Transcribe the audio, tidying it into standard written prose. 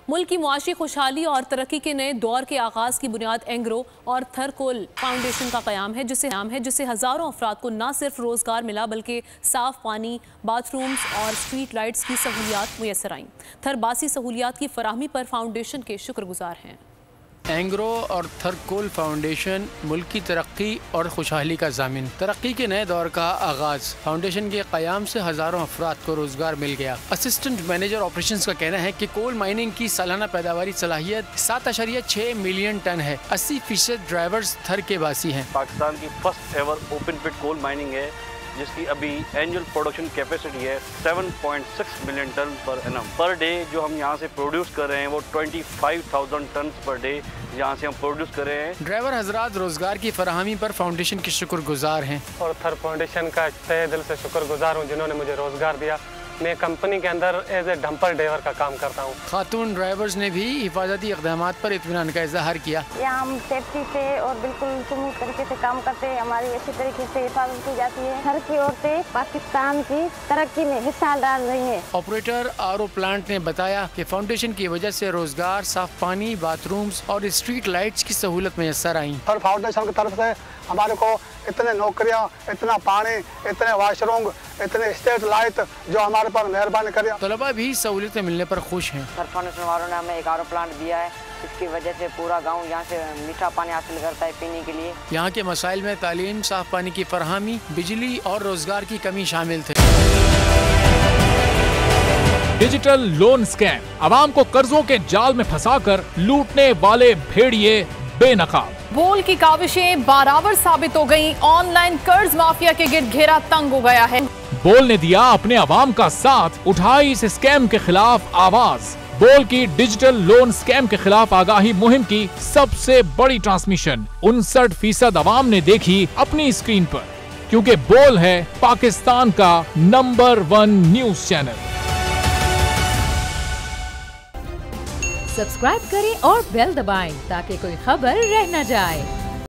मुल्क की मुआशी खुशहाली और तरक्की के नए दौर के आगाज़ की बुनियाद एंग्रो और थरकोल फाउंडेशन का क़याम है, जिससे हज़ारों अफराद को न सिर्फ रोज़गार मिला बल्कि साफ़ पानी, बाथरूम्स और स्ट्रीट लाइट्स की सहूलियात मुयसर आईं। थरबासी सहूलियात की फराहमी पर फाउंडेशन के शुक्रगुजार हैं। एंग्रो और थरकोल फाउंडेशन मुल्क की तरक्की और खुशहाली का ज़ामिन। तरक्की के नए दौर का आगाज़। फाउंडेशन के क़याम से हज़ारों अफराद को रोज़गार मिल गया। असिस्टेंट मैनेजर ऑपरेशंस का कहना है कि कोल माइनिंग की सालाना पैदावारी सलाहियत 7.6 मिलियन टन है। 80% ड्राइवर्स थर के बासी हैं। पाकिस्तान की first ever open pit coal mining है, जिसकी अभी एनुअल प्रोडक्शन कैपेसिटी है 7.6 million ton per annum. Per day जो हम यहाँ से प्रोड्यूस कर रहे हैं वो 25,000 टन पर डे यहाँ से हम प्रोड्यूस कर रहे हैं। ड्राइवर हजरात रोजगार की फराहमी पर फाउंडेशन के शुक्रगुजार हैं। और थर फाउंडेशन का तहे दिल से शुक्रगुजार हूँ जिन्होंने मुझे रोजगार दिया। मैं कंपनी के अंदर एज ए डंपर ड्राइवर का काम करता हूँ। खातून ड्राइवर्स ने भी हिफाजती इक़दामात पर इत्मीनान का इज़हार किया। यहाँ हम सेफ्टी से और बिल्कुल स्मूथ तरीके से काम करते हैं। हमारी अच्छी तरीके से हिफाजत की जाती है। हर की औरतें पाकिस्तान की तरक्की में हिस्सा डाल रही हैं। ऑपरेटर आरओ प्लांट ने बताया कि फाउंडेशन की वजह से रोजगार, साफ पानी, बाथरूम्स और स्ट्रीट लाइट्स की सहूलत मैसर आई। फाउंडेशन की तरफ से हमारे को इतने नौकरियाँ, इतना पानी, इतने वाशरूम, इतने स्ट्रीट लाइट जो हमारे पर मेहरबानी करे। तलबा भी सहूलियतें मिलने पर खुश हैं। फाउंडेशन वालों ने हमें एक आरओ प्लांट दिया है, इसकी वजह से पूरा गांव यहाँ से मीठा पानी हासिल करता है पीने के लिए। यहाँ के मसाइल में तालीम, साफ पानी की फरहमी, बिजली और रोजगार की कमी शामिल थे। डिजिटल लोन स्कैम, आवाम को कर्जों के जाल में फंसाकर लूटने वाले भेड़िए बेनकाब। बोल की काविशें बाराबर साबित हो गईं। ऑनलाइन कर्ज माफिया के गिर्द घेरा तंग हो गया है। बोल ने दिया अपने आवाम का साथ, उठाई इस स्कैम के खिलाफ आवाज। बोल की डिजिटल लोन स्कैम के खिलाफ आगाही मुहिम की सबसे बड़ी ट्रांसमिशन 59% आवाम ने देखी अपनी स्क्रीन पर, क्योंकि बोल है पाकिस्तान का नंबर 1 न्यूज चैनल। सब्सक्राइब करें और बेल दबाएं ताकि कोई खबर रह न जाए।